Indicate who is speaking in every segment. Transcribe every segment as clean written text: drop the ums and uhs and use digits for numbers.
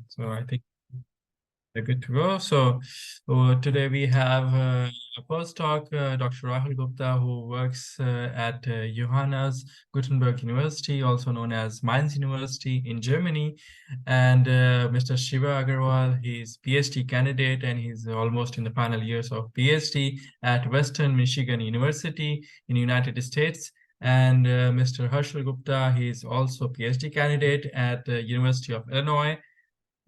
Speaker 1: So I think we're good to go. So today we have a postdoc, Dr. Rahul Gupta, who works at Johannes Gutenberg University, also known as Mainz University in Germany, and Mr. Shiva Agarwal. He's PhD candidate and he's almost in the final years of PhD at Western Michigan University in the United States. And Mr. Harshal Gupta, he's also PhD candidate at the University of Illinois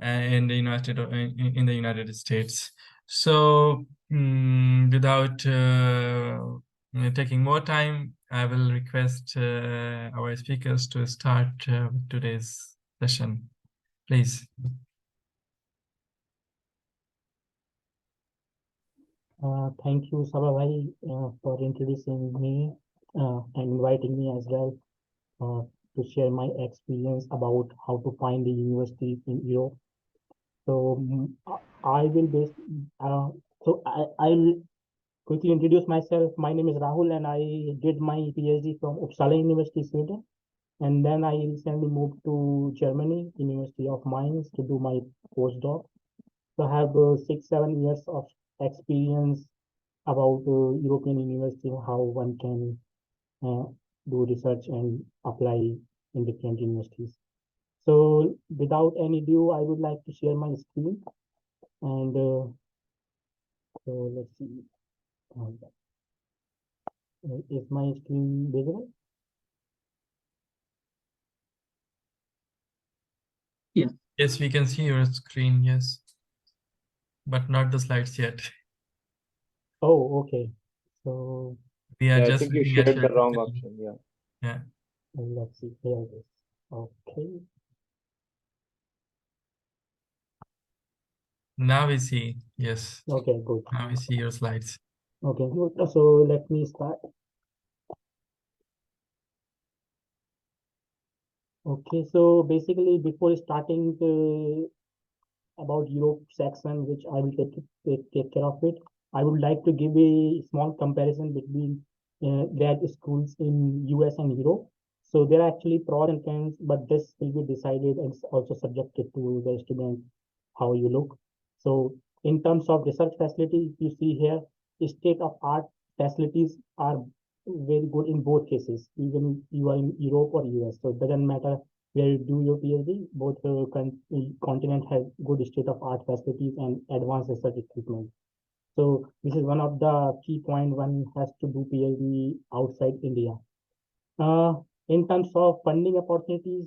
Speaker 1: in the United States. So without taking more time, I will request our speakers to start today's session, please.
Speaker 2: Thank you, Sabha for introducing me and inviting me as well to share my experience about how to find a university in Europe. So I will base. I'll quickly introduce myself. My name is Rahul, and I did my PhD from Uppsala University, Sweden, and then I recently moved to Germany, University of Mainz, to do my postdoc. So I have 6-7 years of experience about European university, how one can uh, do research and apply in different universities. So without any ado, I would like to share my screen. And so let's see. Is my screen visible?
Speaker 1: Yeah. Yes, we can see your screen, yes. But not the slides yet.
Speaker 2: Oh, okay. So
Speaker 1: we are just
Speaker 3: I think you shared the wrong option.
Speaker 1: Yeah.
Speaker 2: Let's see. Here it is. Okay.
Speaker 1: Now we see. Yes.
Speaker 2: Okay, good.
Speaker 1: Now we see your slides.
Speaker 2: Okay, good. So let me start. Okay, so basically before starting about Europe section, which I will take care of it, I would like to give a small comparison between grad schools in US and Europe. So there are actually pros and cons, but this will be decided and also subjected to the student how you look. So in terms of research facilities, you see here, state of art facilities are very good in both cases, even you are in Europe or US. So it doesn't matter where you do your PhD, both continent have good state of art facilities and advanced research equipment. So this is one of the key point one has to do PhD outside India. Uh, in terms of funding opportunities,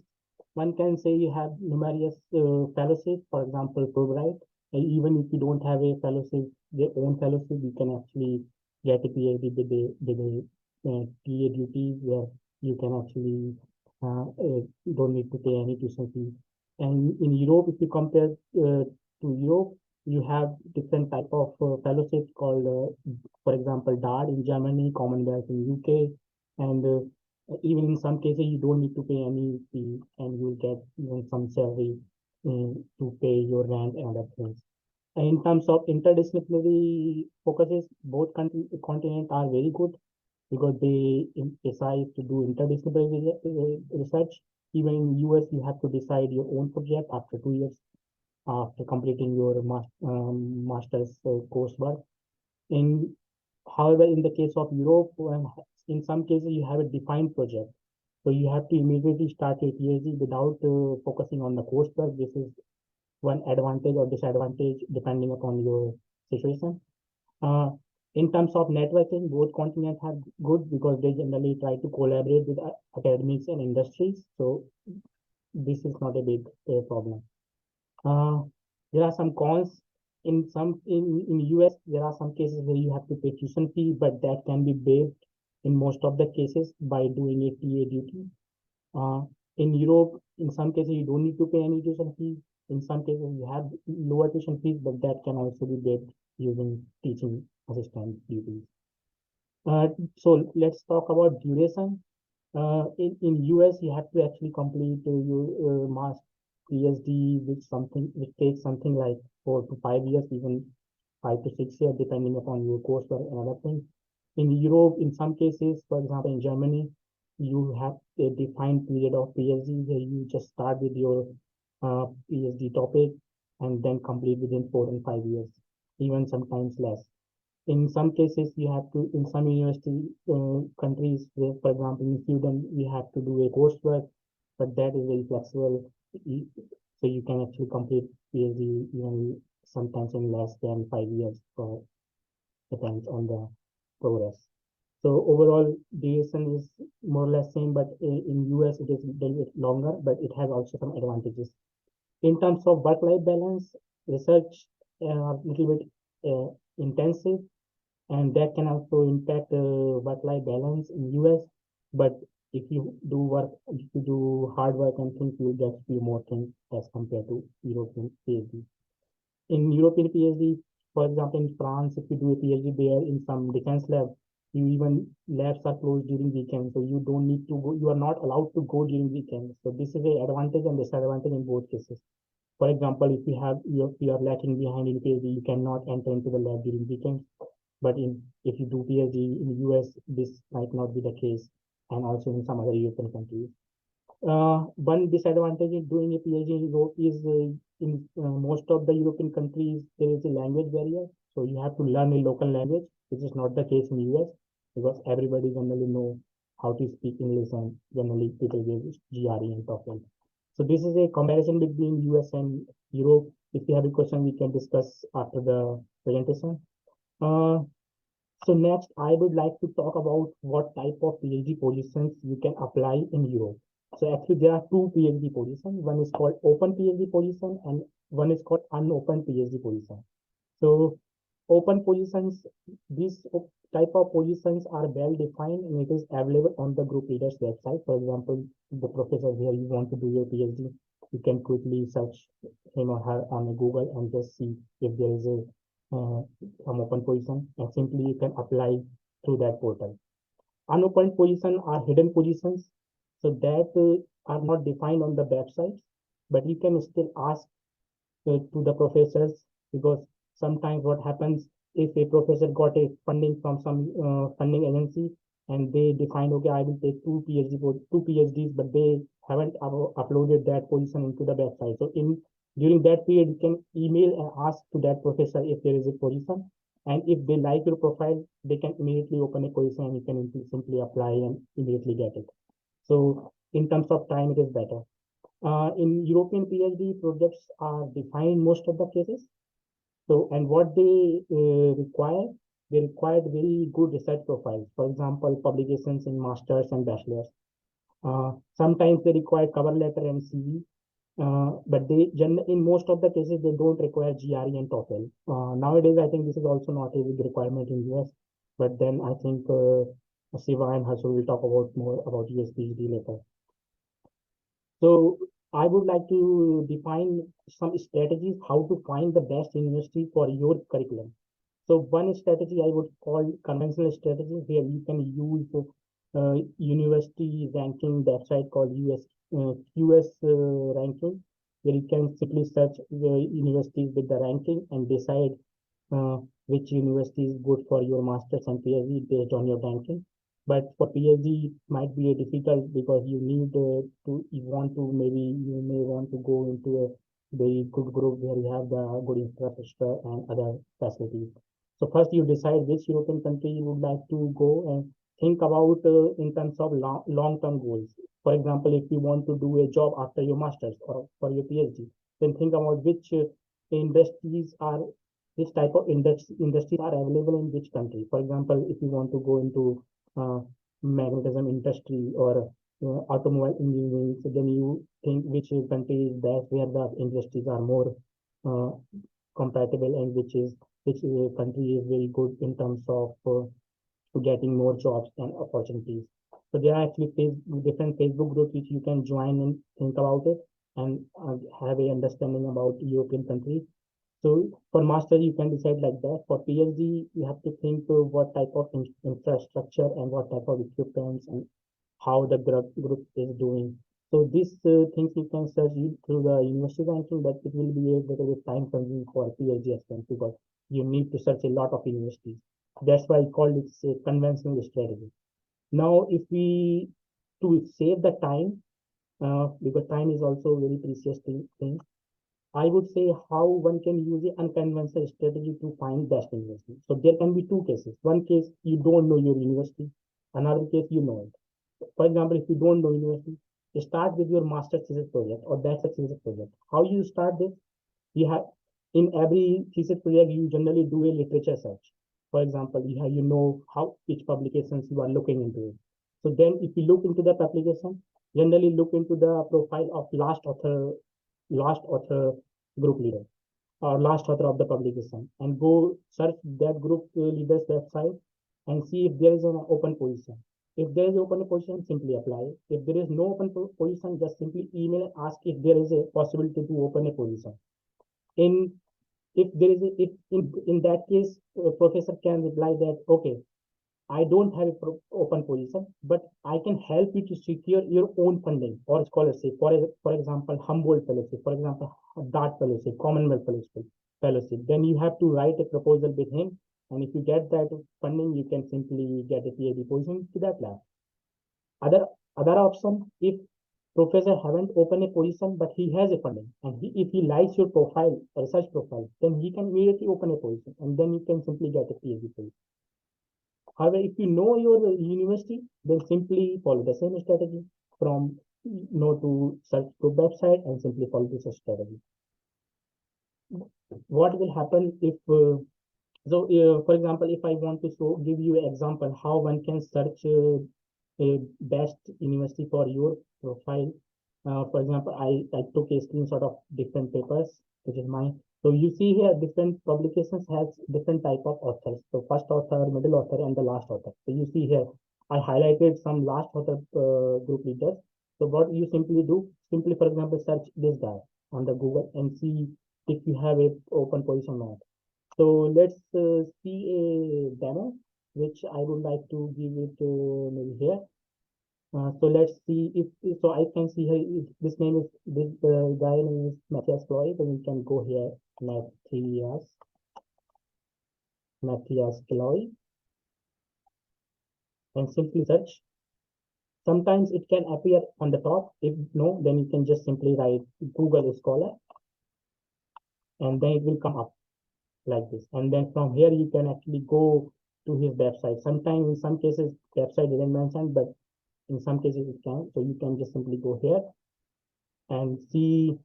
Speaker 2: one can say you have numerous fellowships, for example, Fulbright. Even if you don't have a fellowship, their own fellowship, you can actually get a PhD with a TA duty where you can actually don't need to pay any tuition fee. And in Europe, if you compare to Europe, you have different type of fellowships called, for example, DARD in Germany, Commonwealth in UK, and even in some cases you don't need to pay any fee and you'll get even some salary to pay your rent and other things. And in terms of interdisciplinary focuses, both continents are very good because they emphasize to do interdisciplinary research. Even in US, you have to decide your own project after 2 years after completing your master's coursework. In However, in the case of Europe, in some cases you have a defined project, so you have to immediately start your PhD without focusing on the coursework. This is one advantage or disadvantage depending upon your situation. Uh, in terms of networking, both continents are good because they generally try to collaborate with academics and industries. So this is not a big problem. Uh, there are some cons. In US, there are some cases where you have to pay tuition fee, but that can be waived in most of the cases by doing a TA duty. In Europe, in some cases you don't need to pay any tuition fee. In some cases you have lower tuition fees, but that can also be waived using teaching assistant duties. So let's talk about duration. In US, you have to actually complete your master PhD with something which takes something like 4 to 5 years, even 5 to 6 years, depending upon your coursework and other things. In Europe, in some cases, for example, in Germany, you have a defined period of PhD where you just start with your PhD topic and then complete within 4 and 5 years, even sometimes less. In some cases, you have to, in some university countries, where, for example, in Sweden, you have to do a coursework, but that is very flexible. So you can actually complete PhD even sometimes in less than 5 years, or depends on the progress. So overall, duration is more or less same, but in US it is a little bit longer, but it has also some advantages. In terms of work-life balance, research a little bit intensive, and that can also impact work-life balance in US. But if you do work, if you do hard work and things, you will get few more things as compared to European PhD. In European PhD, for example, in France, if you do a PhD there in some defense lab, you even labs are closed during weekends, so you don't need to go. You are not allowed to go during weekends. So this is a advantage and disadvantage in both cases. For example, if you are lacking behind in PhD, you cannot enter into the lab during weekends. But if you do PhD in the US, this might not be the case, and also in some other European countries. One disadvantage in doing a PhD in Europe is in most of the European countries, there is a language barrier. So you have to learn a local language, which is not the case in US, because everybody generally know how to speak English, and generally people give GRE and TOEFL. So this is a comparison between US and Europe. If you have a question, we can discuss after the presentation. Uh, so next, I would like to talk about what type of PhD positions you can apply in Europe. So actually, there are two PhD positions. One is called open PhD position, and one is called unopened PhD position. So open positions, these type of positions are well defined, and it is available on the group leaders website. For example, the professor where you want to do your PhD, you can quickly search him or her on Google and just see if there is a some open position, and simply you can apply through that portal. Unopened position are hidden positions, so that are not defined on the website, but you can still ask to the professors, because sometimes what happens, if a professor got a funding from some funding agency, and they define, okay, I will take two PhDs, but they haven't uploaded that position into the website. So in during that period, you can email and ask to that professor if there is a position, and if they like your profile, they can immediately open a position, and you can simply apply and immediately get it. So in terms of time, it is better. In European PhD, projects are defined most of the cases. So, and what they required very good research profiles. For example, publications in masters and bachelors. Sometimes they require cover letter and CV, but in most of the cases they don't require GRE and TOEFL. Nowadays, I think this is also not a big requirement in US, but then I think Siva and Harshul will talk about more about US PhD later. So I would like to define some strategies how to find the best university for your curriculum. So one strategy I would call conventional strategy, where you can use university ranking website called QS ranking, where you can simply search the universities with the ranking and decide uh, which university is good for your master's and PhD based on your ranking. But for PhD, it might be a difficult, because you need you want to, maybe you may want to go into a very good group where you have the good infrastructure and other facilities. So first you decide which European country you would like to go, and think about in terms of long-term goals. For example, if you want to do a job after your master's or for your PhD, then think about which industries are which type of industries are available in which country. For example, if you want to go into uh, magnetism industry or automobile engineering, so then you think which country is best, where the industries are more uh, compatible, and which country is very good in terms of to getting more jobs and opportunities. So there are actually different Facebook groups which you can join and think about it, and have a understanding about European countries. So for master, you can decide like that. For PhD, you have to think what type of infrastructure and what type of equipments and how the group is doing. So these things you can search through the university ranking, but it will be a little bit time consuming for PhD expense, because you need to search a lot of universities. That's why I called it a conventional strategy. Now, if we to save the time, because time is also a very precious thing. I would say how one can use an unconventional strategy to find best investment. So there can be two cases. One case you don't know your university, another case you know it. For example, if you don't know university, you start with your master's thesis project or bachelor's thesis project. How you start this? You have in every thesis project you generally do a literature search. For example, you know how which publications you are looking into it. So then if you look into the publication, generally look into the profile of last author group leader or last author of the publication and go search that group leader's website and see if there is an open position. If there is open position, simply apply. If there is no open position, just simply email and ask if there is a possibility to open a position. In if there is a, if in that case, professor can reply that okay, I don't have a open position, but I can help you to secure your own funding or scholarship. For example, Humboldt Fellowship, for example, Dart Fellowship, Commonwealth Fellowship. Then you have to write a proposal with him, and if you get that funding, you can simply get a PhD position to that lab. Other other option, if professor haven't opened a position but he has a funding and if he likes your profile, research profile, then he can immediately open a position and then you can simply get a PhD position. However, if you know your university, then simply follow the same strategy from know to search to website and simply follow this strategy. What will happen if for example, if I want to give you an example how one can search a best university for your profile. For example, I took a screenshot of different papers, which is mine. So you see here different publications has different type of authors. So first author, middle author, and the last author. So you see here, I highlighted some last author group leaders. So what you simply do, simply for example, search this guy on the Google and see if you have a open position or not. So let's see a demo, which I would like to give it maybe here. So let's see if so I can see here if this name is this guy name is Matthias Chloe, then we can go here Matthias Chloe and simply search. Sometimes it can appear on the top. If no, then you can just simply write Google Scholar and then it will come up like this. And then from here you can actually go to his website. Sometimes in some cases website didn't mention, but in some cases it can. So you can just simply go here and see.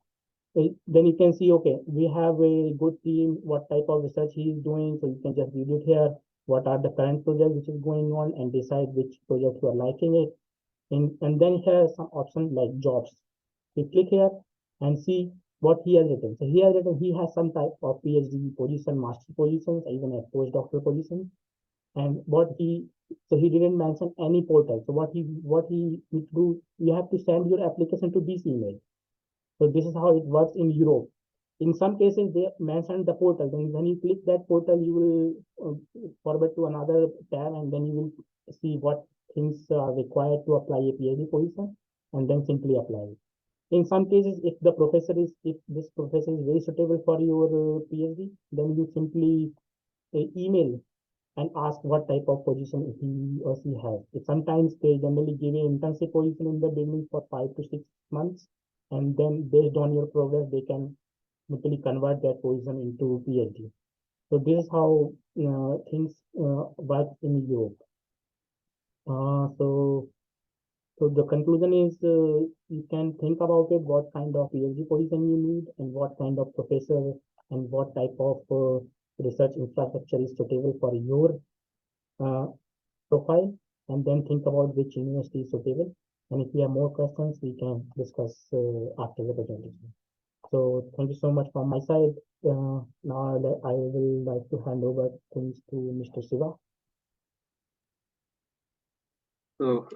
Speaker 2: Then you can see, okay, we have a good team, what type of research he is doing. So you can just read it here. What are the current projects which is going on and decide which project you are liking it. And then here are some options like jobs. You click here and see what he has written. So he has written he has some type of PhD position, master positions, even a postdoctoral position. And what he so he didn't mention any portal. So what he need to do, you have to send your application to this email. So this is how it works in Europe. In some cases, they mention the portal. Then when you click that portal, you will forward to another tab, and then you will see what things are required to apply a PhD position, and then simply apply it. In some cases, if this professor is very suitable for your PhD, then you simply email and ask what type of position he or she has. Sometimes they generally give an internship position in the beginning for 5 to 6 months, and then based on your progress, they can literally convert that position into PhD. So this is how things work in Europe. So the conclusion is you can think about it, what kind of PhD position you need and what kind of professor and what type of research infrastructure is suitable for your uh, profile, and then think about which university is suitable. And if you have more questions, we can discuss after the presentation. So thank you so much from my side. Now I will like to hand over things to Mr. Shiva.
Speaker 3: So,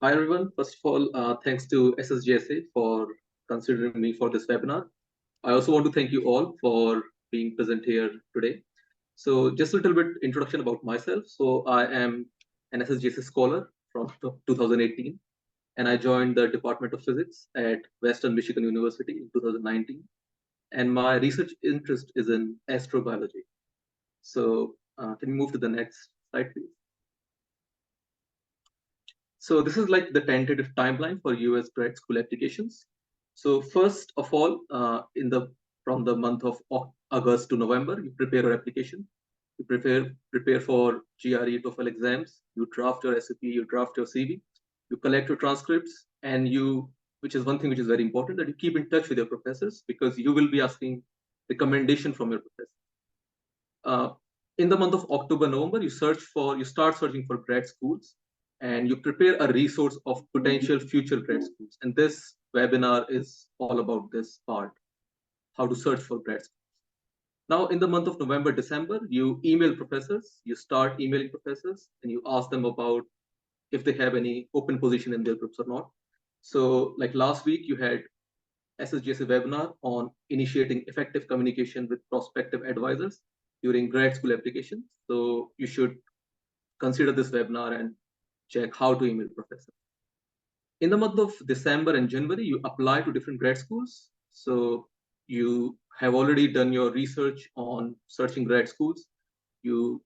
Speaker 3: hi everyone. First of all, thanks to SSGSA for considering me for this webinar. I also want to thank you all for being present here today. So just a little bit introduction about myself. So I am an SSGSA scholar from 2018, and I joined the Department of Physics at Western Michigan University in 2019. And my research interest is in astrobiology. So can we move to the next slide, please? So this is like the tentative timeline for US grad school applications. So first of all, from the month of August to November, you prepare your application. You prepare for GRE TOEFL exams. You draft your SOP. You draft your CV. You collect your transcripts, and which is one thing which is very important, that you keep in touch with your professors, because you will be asking recommendation from your professor. In the month of October, November, you start searching for grad schools, and you prepare a resource of potential future grad schools. And this webinar is all about this part, how to search for grad schools. Now, in the month of November, December, you email professors, you start emailing professors, and you ask them about if they have any open position in their groups or not. So like last week, you had SSGSA webinar on initiating effective communication with prospective advisors during grad school applications. So you should consider this webinar and check how to email professor. In the month of December and January, you apply to different grad schools. So you have already done your research on searching grad schools. You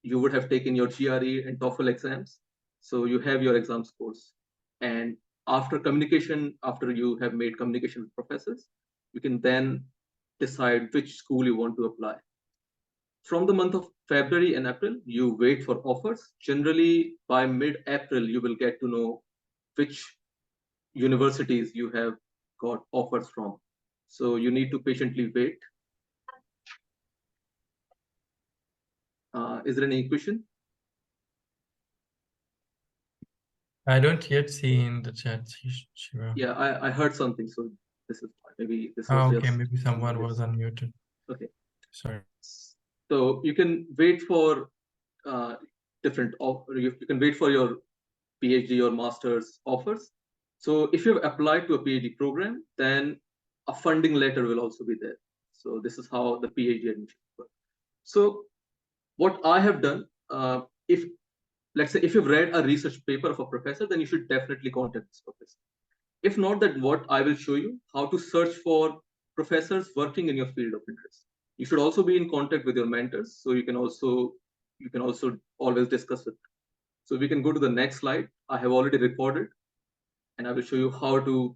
Speaker 3: would have taken your GRE and TOEFL exams. So you have your exam scores. And after you have made communication with professors, you can then decide which school you want to apply. From the month of February and April, you wait for offers. Generally, by mid-April, you will get to know which universities you have got offers from. So you need to patiently wait. Is there any question?
Speaker 1: I don't yet see in the chat, Shiva.
Speaker 3: Yeah, I heard something, so this is fine. Maybe this was
Speaker 1: okay,
Speaker 3: just
Speaker 1: maybe someone was unmuted.
Speaker 3: Okay.
Speaker 1: Sorry.
Speaker 3: So you can wait for you can wait for your PhD or master's offers. So if you've applied to a PhD program, then a funding letter will also be there. So this is how the PhD admission works. So what I have done, if let's say if you've read a research paper of a professor, then you should definitely contact this professor. If not, that what I will show you how to search for professors working in your field of interest. You should also be in contact with your mentors, so you can also always discuss with them. So we can go to the next slide. I have already recorded, and I will show you how to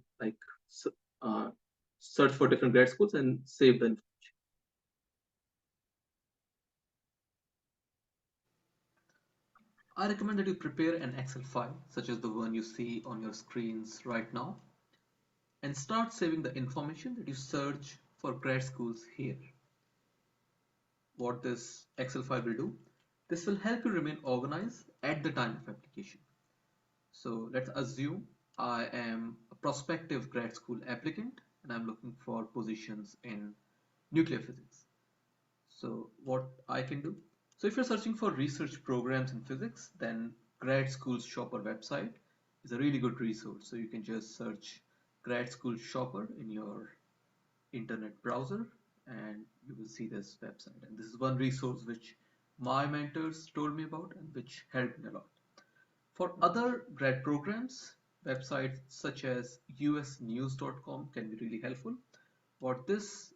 Speaker 3: search for different grad schools and save the information. I recommend that you prepare an Excel file, such as the one you see on your screens right now, and start saving the information that you search for grad schools here. What this Excel file will do, this will help you remain organized at the time of application. So let's assume I am a prospective grad school applicant and I'm looking for positions in nuclear physics. So what I can do, so if you're searching for research programs in physics, then Grad School Shopper website is a really good resource. So you can just search Grad School Shopper in your internet browser and you will see this website. And this is one resource which my mentors told me about and which helped me a lot. For other grad programs, websites such as usnews.com can be really helpful. What this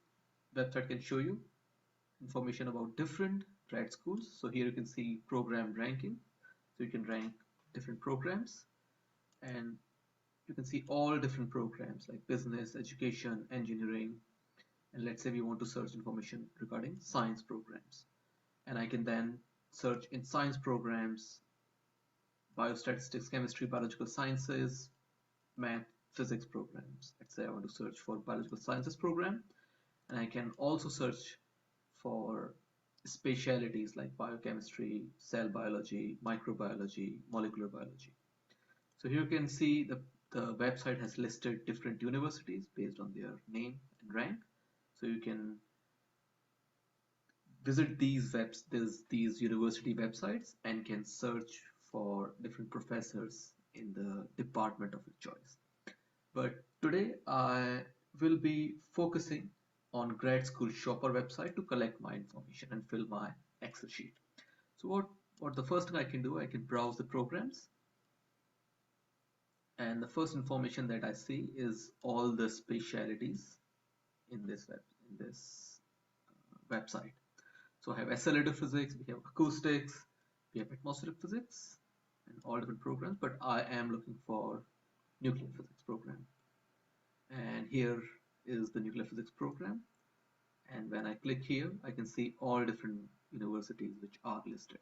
Speaker 3: website can show you information about different grad schools. So here you can see program ranking. So you can rank different programs and you can see all different programs like business, education, engineering, and let's say we want to search information regarding science programs. And I can then search in science programs, biostatistics, chemistry, biological sciences, math, physics programs. Let's say I want to search for biological sciences program, and I can also search for specialities like biochemistry, cell biology, microbiology, molecular biology. So here you can see the website has listed different universities based on their name and rank. So you can visit these university websites and can search for different professors in the department of your choice. But today I will be focusing on Grad School Shopper website to collect my information and fill my Excel sheet. So what the first thing I can do, I can browse the programs, and the first information that I see is all the specialities in this website. So I have accelerator physics, we have acoustics, we have atmospheric physics, and all different programs, but I am looking for nuclear physics program. And here is the nuclear physics program. And when I click here, I can see all different universities which are listed,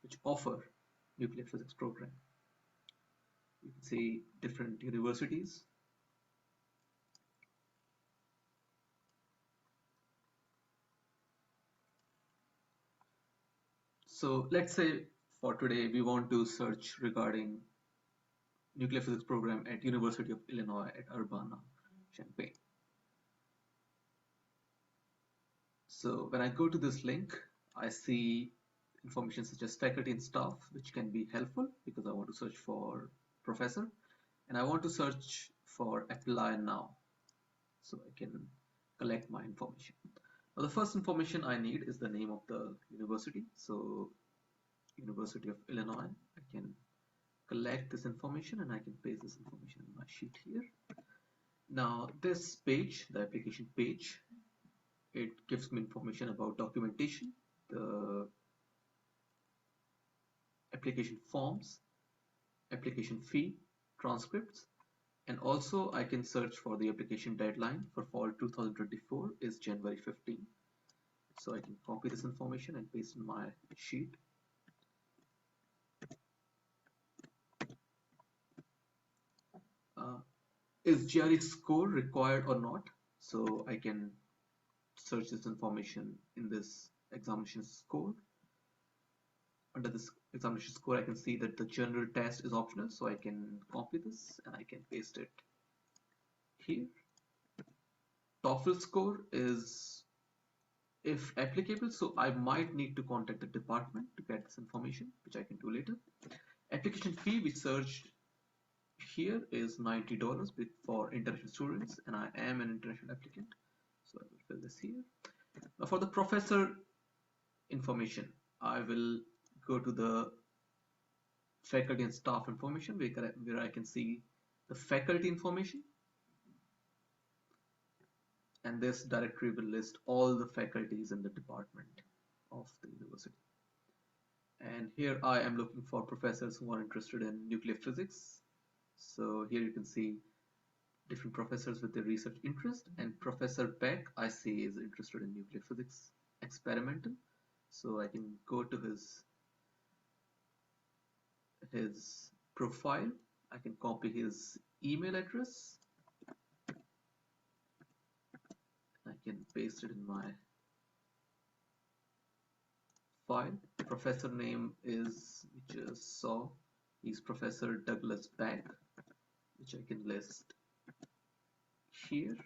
Speaker 3: which offer nuclear physics program. You can see different universities. So let's say for today, we want to search regarding nuclear physics program at University of Illinois at Urbana-Champaign. So when I go to this link, I see information such as faculty and staff, which can be helpful because I want to search for professor, and I want to search for apply now, so I can collect my information. Now, the first information I need is the name of the university. So University of Illinois, I can collect this information and I can paste this information in my sheet here. Now this page, the application page, it gives me information about documentation, the application forms, application fee, transcripts, and also I can search for the application deadline for fall 2024 is January 15. So I can copy this information and paste in my sheet. Is GRE score required or not? So I can search this information in this examination score. Under this examination score, I can see that the general test is optional, so I can copy this and I can paste it here. TOEFL score is if applicable, so I might need to contact the department to get this information, which I can do later. Application fee we searched here is $90 for international students, and I am an international applicant, so I will fill this here. Now for the professor information, I will go to the faculty and staff information where I can see the faculty information, and this directory will list all the faculties in the department of the university. And here I am looking for professors who are interested in nuclear physics. So here you can see different professors with their research interest, and Professor Beck I see is interested in nuclear physics experimental. So I can go to his profile. I can copy his email address. I can paste it in my file. The professor name is, we just saw, he's Professor Douglas Beck, which I can list here.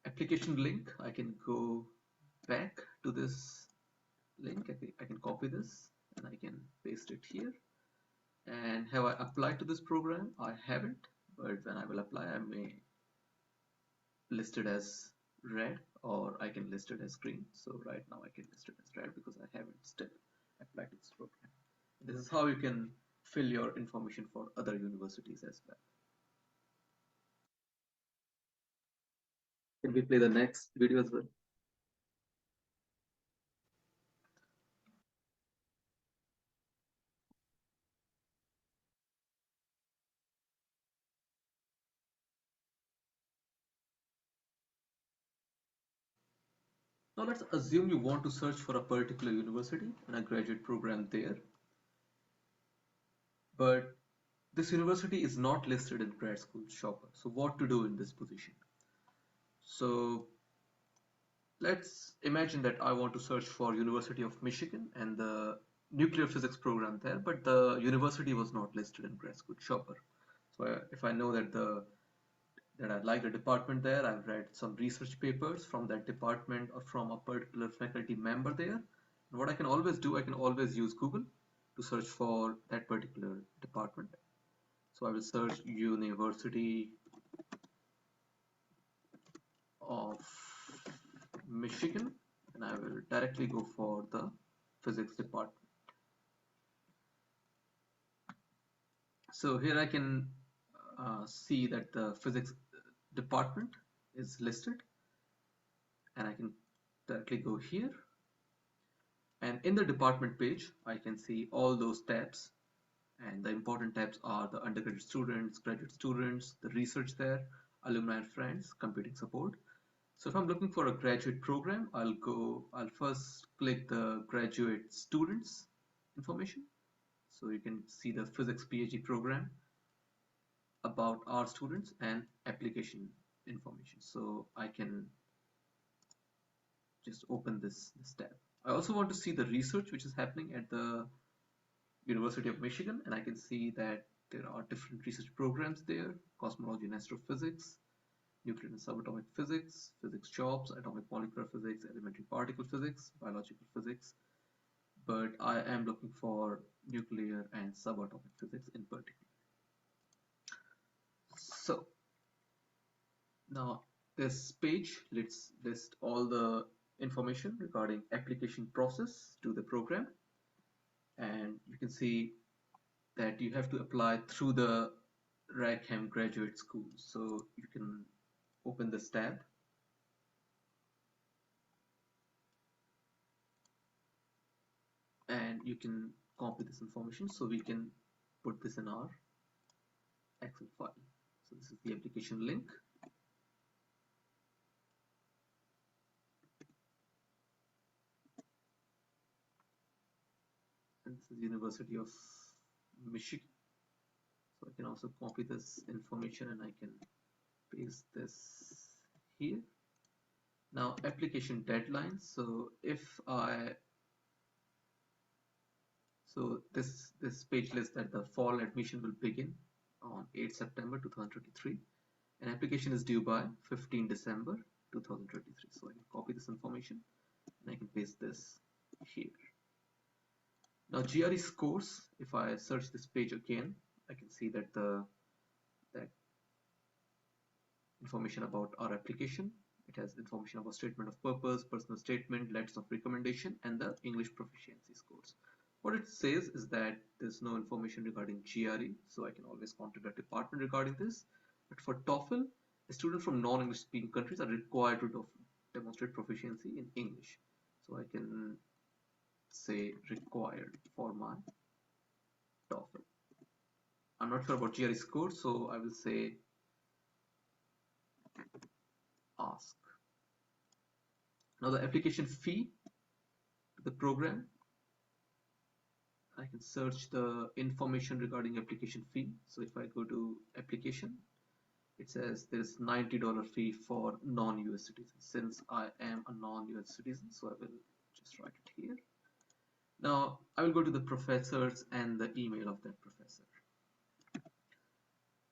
Speaker 3: Application link, I can go back to this link. I can copy this and I can paste it here. And have I applied to this program? I haven't, but when I will apply, I may list it as red, or I can list it as green. So right now I can list it as red because I haven't still applied to this program. This is how you can fill your information for other universities as well. Can we play the next video as well? Now let's assume you want to search for a particular university and a graduate program there, but this university is not listed in grad school shopper. So what to do in this position? So let's imagine that I want to search for University of Michigan and the nuclear physics program there, but the university was not listed in grad school shopper. So if I know that I like the department there, I've read some research papers from that department or from a particular faculty member there. And what I can always do, I can always use Google to search for that particular department. So I will search University of Michigan, and I will directly go for the physics department. So here I can see that the physics department is listed, and I can directly go here. And in the department page, I can see all those tabs. And the important tabs are the undergraduate students, graduate students, the research there, alumni and friends, computing support. So if I'm looking for a graduate program, I'll first click the graduate students information. So you can see the physics PhD program, about our students, and application information. So I can just open this tab. I also want to see the research which is happening at the University of Michigan, and I can see that there are different research programs there: cosmology and astrophysics, nuclear and subatomic physics, physics jobs, atomic molecular physics, elementary particle physics, biological physics. But I am looking for nuclear and subatomic physics in particular. So now this page list all the information regarding application process to the program, and you can see that you have to apply through the Rackham Graduate School. So you can open this tab, and you can copy this information so we can put this in our Excel file. So this is the application link. And this is University of Michigan. So I can also copy this information and I can paste this here. Now application deadline. So this page lists that the fall admission will begin on 8 September 2023, and application is due by 15 December 2023. So I can copy this information and I can paste this here. Now GRE scores, if I search this page again, I can see that that information about our application. It has information about statement of purpose, personal statement, letters of recommendation, and the English proficiency scores. What it says is that there's no information regarding GRE, so I can always contact the department regarding this. But for TOEFL, students from non-English speaking countries are required to demonstrate proficiency in English. So I can say required for my TOEFL. I'm not sure about GRE score, so I will say ask. Now the application fee to the program, I can search the information regarding application fee. So if I go to application, it says there's $90 fee for non-US citizens. Since I am a non-US citizen, so I will just write it here. Now I will go to the professors and the email of that professor.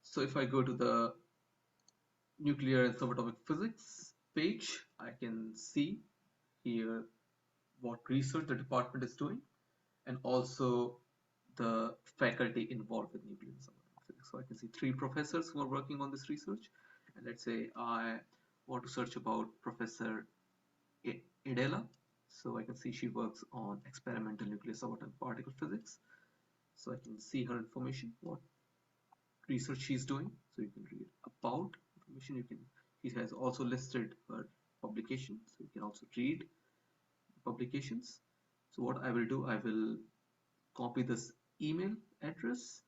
Speaker 3: So if I go to the nuclear and subatomic physics page, I can see here what research the department is doing and also the faculty involved with nuclear and subatomic physics. So I can see 3 professors who are working on this research, and let's say I want to search about Professor Idela. So I can see she works on experimental nuclear subatomic particle physics. So I can see her information, what research she's doing. So you can read about information. She has also listed her publications, so you can also read publications. So what I will do, I will copy this email address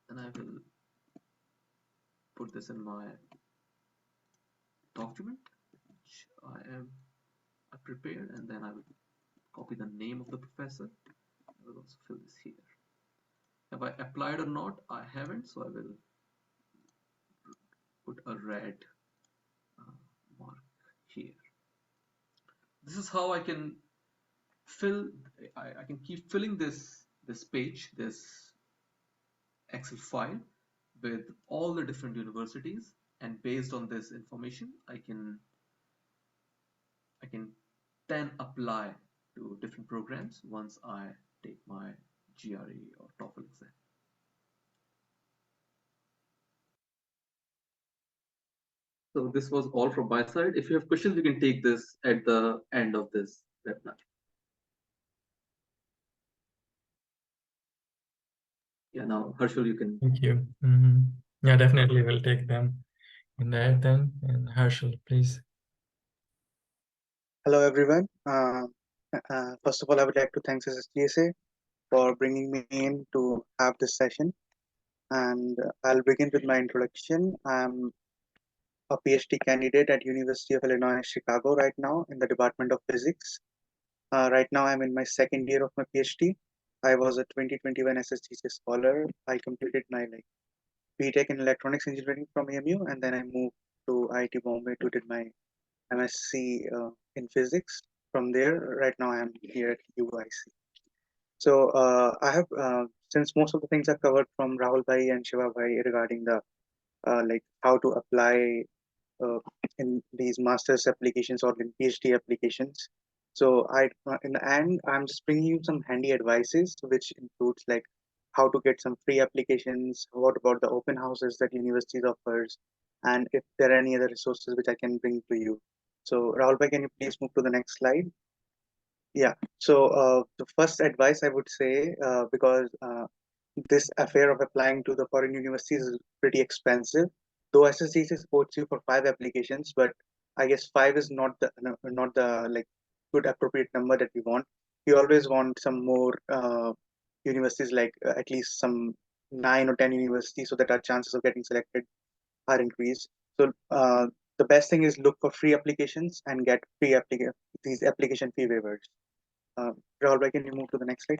Speaker 3: and I will put this in my document which I prepared, and then I will copy the name of the professor. I will also fill this here. Have I applied or not? I haven't, so I will put a red mark here. This is how I can I can keep filling this page, this Excel file, with all the different universities, and based on this information I can then apply to different programs once I take my GRE or TOEFL exam. So this was all from my side. If you have questions, we can take this at the end of this webinar. Yeah, now Harshul, you can.
Speaker 1: Thank you. Yeah, definitely we'll take them in that then. And Harshal, please.
Speaker 4: Hello, everyone. First of all, I would like to thank SSGSA for bringing me in to have this session. And I'll begin with my introduction. I'm a PhD candidate at University of Illinois Chicago right now in the Department of Physics. Right now, I'm in my second year of my PhD. I was a 2021 SSGSA scholar. I completed my BTech in Electronics Engineering from AMU, and then I moved to IIT Bombay to did my MSc in Physics. From there, right now I'm here at UIC. So I have since most of the things are covered from Rahul Bhai and Shiva Bhai regarding the how to apply uh, in these master's applications or in PhD applications. So in the end, I'm just bringing you some handy advices, which includes like how to get some free applications, what about the open houses that universities offers, and if there are any other resources which I can bring to you. So Rahul Bhai, can you please move to the next slide? Yeah. So the first advice I would say, because this affair of applying to the foreign universities is pretty expensive. Though SSDC supports you for 5 applications, but I guess five is not the good appropriate number that we want. We always want some more universities, at least some 9 or 10 universities, so that our chances of getting selected are increased. So the best thing is look for free applications and get these application fee waivers. Uh, Rahul, can you move to the next slide?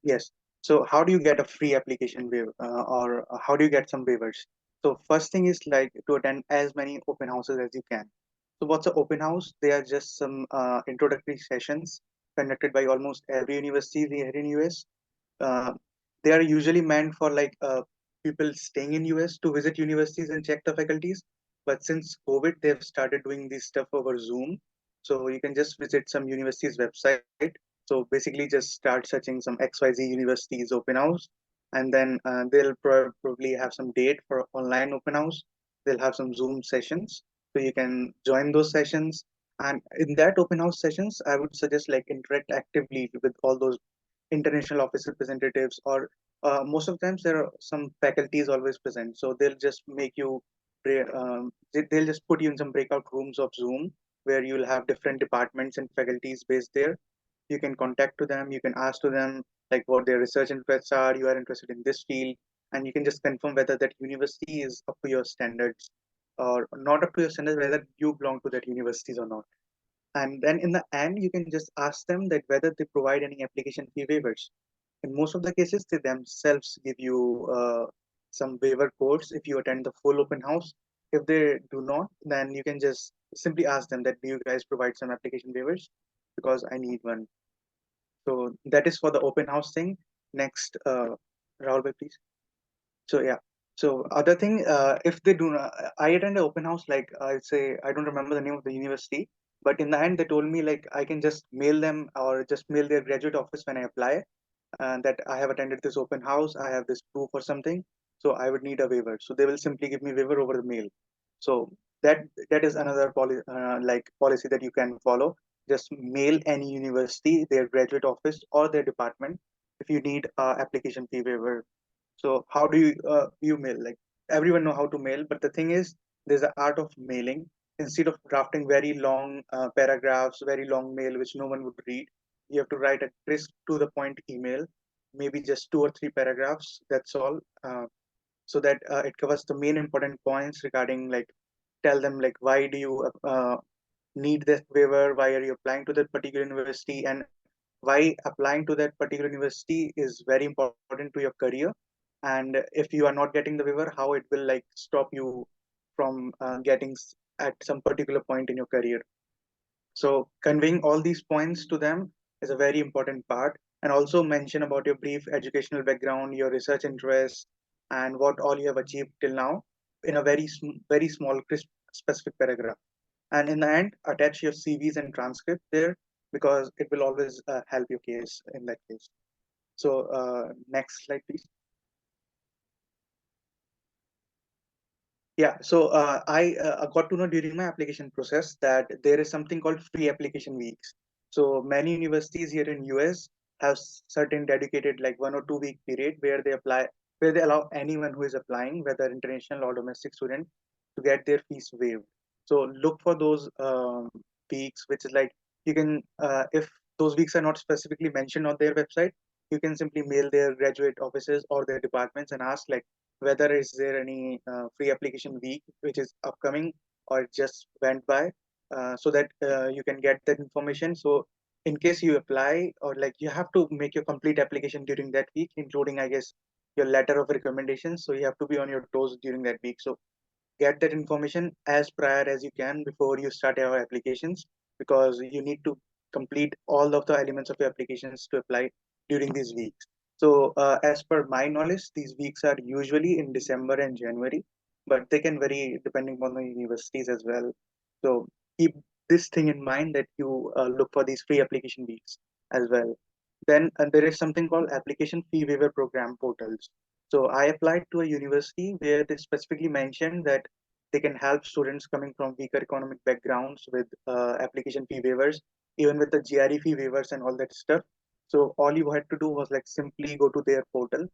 Speaker 4: Yes. So how do you get a free application waiver or how do you get some waivers? So first thing is like to attend as many open houses as you can. So what's an open house? They are just some introductory sessions conducted by almost every university here in US. Uh, they are usually meant for people staying in US to visit universities and check the faculties. But since COVID, they've started doing this stuff over Zoom. So you can just visit some university's website. So basically, just start searching some XYZ universities open house, and then they'll probably have some date for online open house. They'll have some Zoom sessions, so you can join those sessions. And in that open house sessions, I would suggest like interact actively with all those international office representatives, or most of the times there are some faculties always present, so they'll just make you they'll just put you in some breakout rooms of Zoom where you'll have different departments and faculties based there. You can contact to them, you can ask to them like what their research interests are, you are interested in this field, and you can just confirm whether that university is up to your standards or not up to your standards, whether you belong to that universities or not. And then in the end, you can just ask them that whether they provide any application fee waivers. In most of the cases, they themselves give you some waiver codes if you attend the full open house. If they do not, then you can just simply ask them that do you guys provide some application waivers, because I need one. So that is for the open house thing. Next, Rahul, please. So yeah. So other thing, if they do not, I attend an open house. Like I say, I don't remember the name of the university, but in the end, they told me like I can just mail them or just mail their graduate office when I apply, and that I have attended this open house. I have this proof or something. So I would need a waiver. So they will simply give me waiver over the mail. So that is another policy that you can follow. Just mail any university, their graduate office or their department if you need application fee waiver. So how do you mail? Like everyone know how to mail, but the thing is, there's an art of mailing. Instead of drafting very long paragraphs, very long mail which no one would read, you have to write a crisp to the point email, maybe just 2 or 3 paragraphs. That's all, so that it covers the main important points regarding like tell them like why do you need this waiver, why are you applying to that particular university, and why applying to that particular university is very important to your career, and if you are not getting the waiver, how it will like stop you from at some particular point in your career. So conveying all these points to them is a very important part, and also mention about your brief educational background, your research interests, and what all you have achieved till now in a very small, crisp, specific paragraph. And in the end, attach your CVs and transcript there, because it will always help your case in that case. So next slide, please. Yeah, so I got to know during my application process that there is something called free application weeks. So many universities here in US have certain dedicated like 1 or 2 week period where they apply where they allow anyone who is applying, whether international or domestic student, to get their fees waived. So look for those weeks, which is like you can, if those weeks are not specifically mentioned on their website, you can simply mail their graduate offices or their departments and ask like whether is there any free application week which is upcoming or it just went by, so that you can get that information. So in case you apply, or like you have to make your complete application during that week, including I guess your letter of recommendation. So you have to be on your toes during that week. So get that information as prior as you can before you start your applications, because you need to complete all of the elements of your applications to apply during these weeks. So as per my knowledge, these weeks are usually in December and January, but they can vary depending on the universities as well. So keep this thing in mind, that you look for these free application weeks as well. Then there is something called application fee waiver program portals. So I applied to a university where they specifically mentioned that they can help students coming from weaker economic backgrounds with application fee waivers, even with the GRE fee waivers and all that stuff. So all you had to do was like simply go to their portal,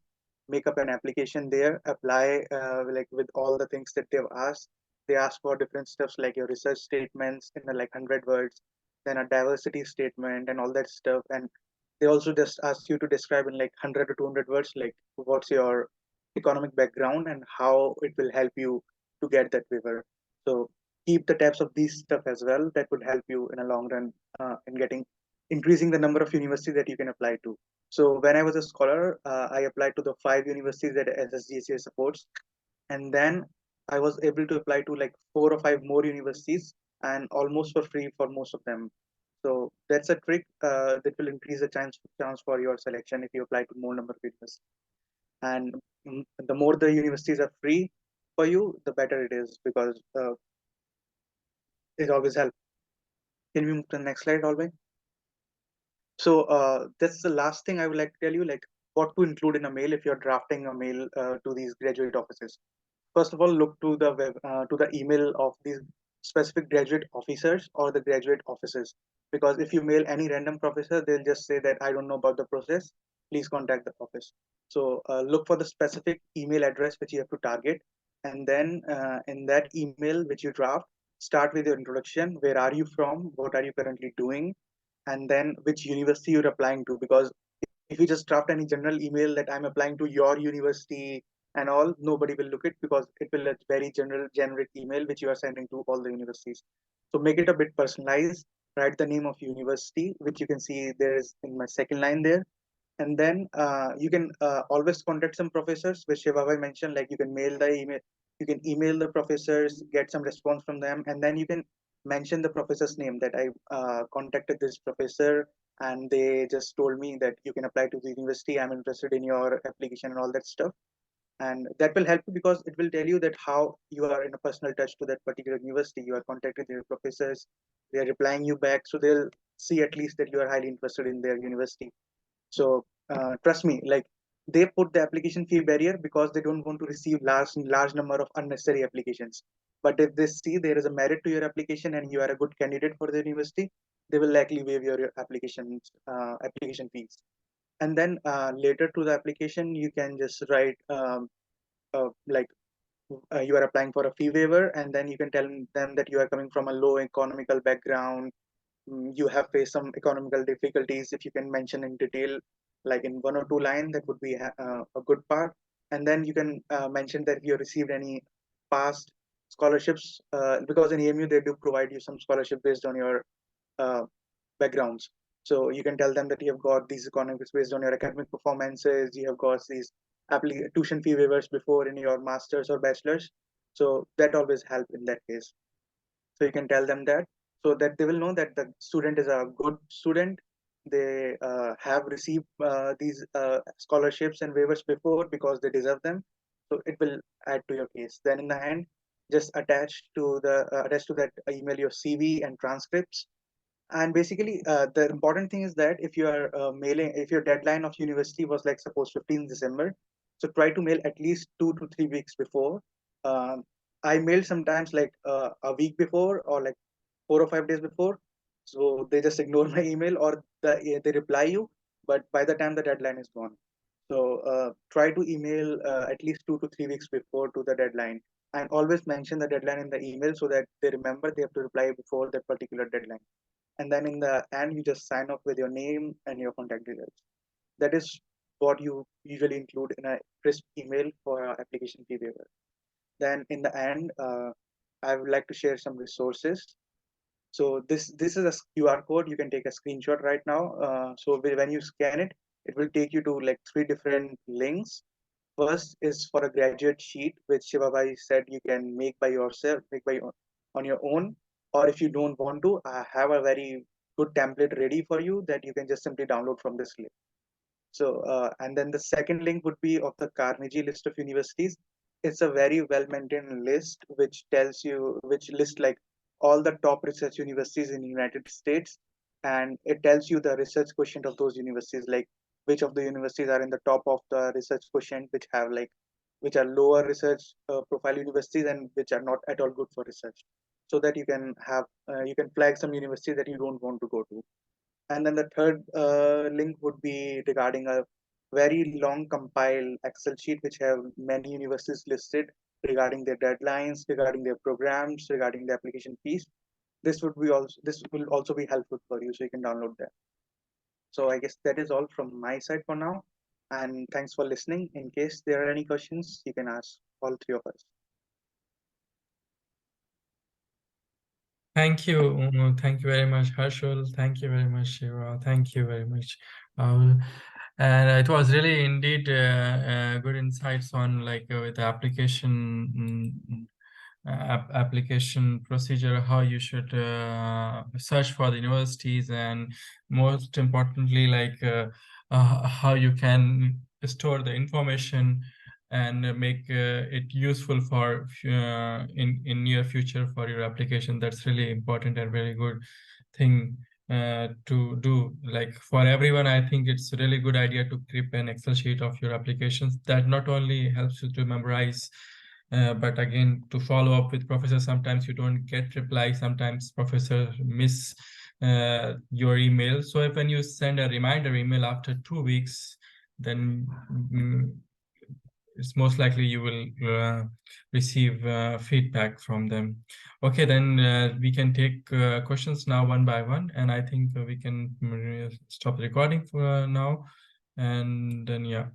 Speaker 4: make up an application there, apply like with all the things that they've asked. They ask for different stuffs like your research statements in like 100 words, then a diversity statement and all that stuff. And they also just ask you to describe in like 100 to 200 words, like what's your economic background and how it will help you to get that waiver. So keep the tabs of these stuff as well. That would help you in a long run in getting increasing the number of universities that you can apply to. So when I was a scholar, I applied to the 5 universities that SSGCA supports, and then I was able to apply to like 4 or 5 more universities, and almost for free for most of them. So that's a trick that will increase the chance for your selection if you apply to more number of universities. And the more the universities are free for you, the better it is, because it always helps. Can we move to the next slide, Alvin? So that's the last thing I would like to tell you, like what to include in a mail if you're drafting a mail to these graduate offices. First of all, look to the to the email of these specific graduate officers or the graduate offices, because if you mail any random professor, they'll just say that I don't know about the process, please contact the office. So look for the specific email address which you have to target, and then in that email which you draft, start with your introduction. Where are you from? What are you currently doing? And then which university you're applying to, because if you just draft any general email that I'm applying to your university and all, nobody will look it, because it will a very general generic email which you are sending to all the universities. So make it a bit personalized. Write the name of university, which you can see there is in my second line there. And then you can always contact some professors, which Shivabai mentioned, like you can mail the email, you can email the professors, get some response from them, and then you can mention the professor's name, that I contacted this professor and they just told me that you can apply to the university, I'm interested in your application and all that stuff. And that will help you, because it will tell you that how you are in a personal touch to that particular university. You are contacting their professors, they are replying you back, so they'll see at least that you are highly interested in their university. So trust me, like they put the application fee barrier because they don't want to receive large number of unnecessary applications. But if they see there is a merit to your application and you are a good candidate for the university, they will likely waive your application fees. And then later to the application, you can just write like you are applying for a fee waiver, and then you can tell them that you are coming from a low economical background, you have faced some economical difficulties. If you can mention in detail, like in 1 or 2 lines, that would be a good part. And then you can mention that you received any past scholarships, because in EMU they do provide you some scholarship based on your uh, backgrounds. So you can tell them that you have got these economics based on your academic performances, you have got these tuition fee waivers before in your masters or bachelors. So that always help in that case. So you can tell them that, so that they will know that the student is a good student. They have received these scholarships and waivers before because they deserve them. So it will add to your case. Then in the end, just attach to that email your CV and transcripts. And basically the important thing is that if you are mailing, if your deadline of university was like suppose 15th December, so try to mail at least 2 to 3 weeks before. um, I mailed sometimes like a week before, or like 4 or 5 days before, so they just ignore my email, or they reply you, but by the time the deadline is gone. So try to email at least 2 to 3 weeks before to the deadline, and always mention the deadline in the email so that they remember they have to reply before that particular deadline. And then in the end, you just sign off with your name and your contact details. That is what you usually include in a crisp email for application fee waiver. Then in the end, I would like to share some resources. So this is a QR code. You can take a screenshot right now. So when you scan it, it will take you to like 3 different links. First is for a graduate sheet, which Shivabai said you can make by yourself, on your own, or if you don't want to, I have a very good template ready for you that you can just simply download from this link. So and then the second link would be of the Carnegie list of universities. It's a very well maintained list which tells you which list like all the top research universities in the United States, and it tells you the research quotient of those universities, like which of the universities are in the top of the research quotient, which are lower research profile universities and which are not at all good for research, so that you can flag some universities that you don't want to go to. And then the third link would be regarding a very long compile Excel sheet which have many universities listed regarding their deadlines, regarding their programs, regarding the application fees. This will also be helpful for you, so you can download that. So I guess that is all from my side for now. And thanks for listening. In case there are any questions, you can ask all three of us.
Speaker 1: Thank you. Thank you very much, Harshul. Thank you very much, Shiva. Thank you very much. And it was really indeed good insights on like with the application procedure, how you should search for the universities, and most importantly, like how you can store the information and make it useful for in near future for your application. That's really important and very good thing to do. Like for everyone, I think it's a really good idea to keep an Excel sheet of your applications. That not only helps you to memorize, but again, to follow up with professor. Sometimes you don't get reply, sometimes professor miss your email. So if when you send a reminder email after 2 weeks, then it's most likely you will receive feedback from them. Okay, then we can take questions now one by one, and I think we can stop recording for now, and then yeah.